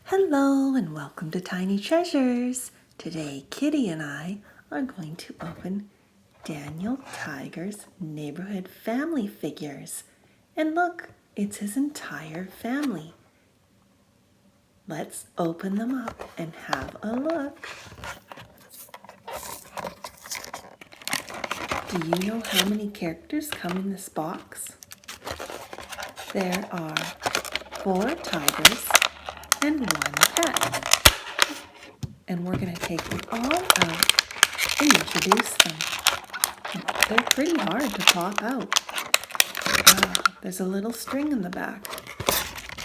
Hello and welcome to Tiny Treasures. Today Kitty and I are going to open Daniel Tiger's Neighborhood family figures. And look, it's his entire family. Let's open them up and have a look. Do you know how many characters come in this box? There are 4 tigers and 1 pet. And we're going to take them all out and introduce them. They're pretty hard to pop out. There's a little string in the back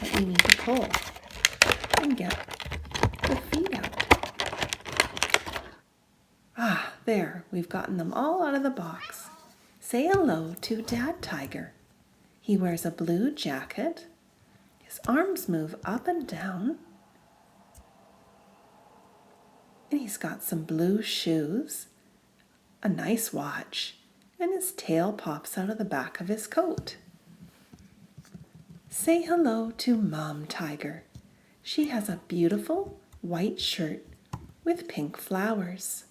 that we need to pull and get the feet out. There, we've gotten them all out of the box. Say hello to Dad Tiger. He wears a blue jacket. His arms move up and down. And he's got some blue shoes, a nice watch, and his tail pops out of the back of his coat. Say hello to Mom Tiger. She has a beautiful white shirt with pink flowers.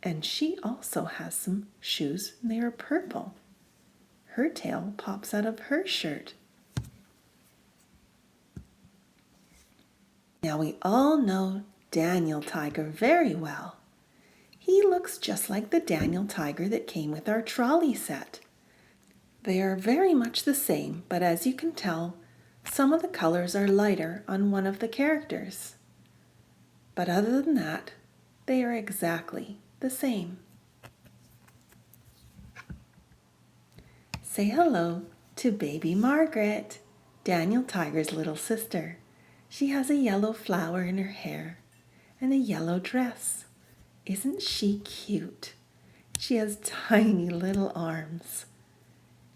And she also has some shoes, and they are purple. Her tail pops out of her shirt. Now we all know Daniel Tiger very well. He looks just like the Daniel Tiger that came with our trolley set. They are very much the same, but as you can tell, some of the colors are lighter on one of the characters. But other than that, they are exactly the same. Say hello to baby Margaret, Daniel Tiger's little sister. She has a yellow flower in her hair and a yellow dress. Isn't she cute? She has tiny little arms.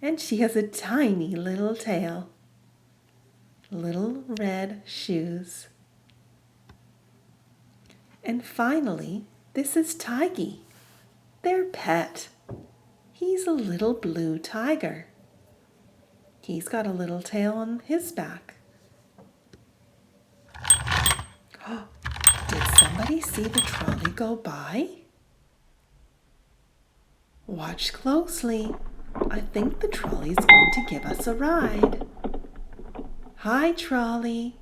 And she has a tiny little tail. Little red shoes. And finally, this is Tiggy, their pet. He's a little blue tiger. He's got a little tail on his back. Did somebody see the trolley go by? Watch closely. I think the trolley's going to give us a ride. Hi, trolley.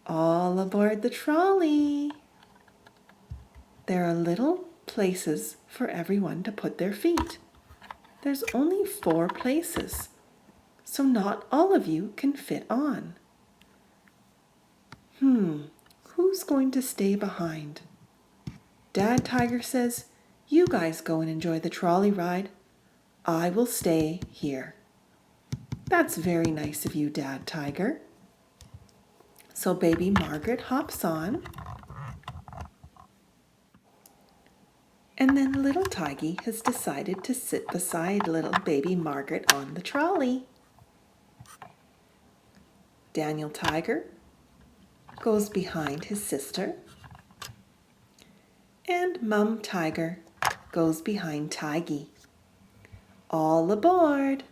All aboard the trolley. There are little places for everyone to put their feet. There's only 4 places, so not all of you can fit on. Who's going to stay behind? Dad Tiger says, you guys go and enjoy the trolley ride. I will stay here. That's very nice of you, Dad Tiger. So baby Margaret hops on. And then little Tiggy has decided to sit beside little baby Margaret on the trolley. Daniel Tiger goes behind his sister. And Mum Tiger goes behind Tiggy. All aboard!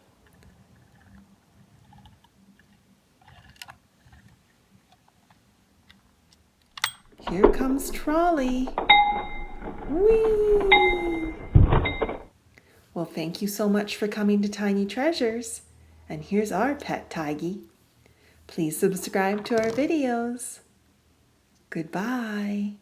Here comes Trolley. Whee! Well, thank you so much for coming to Tiny Treasures. And here's our pet Tiggy. Please subscribe to our videos. Goodbye.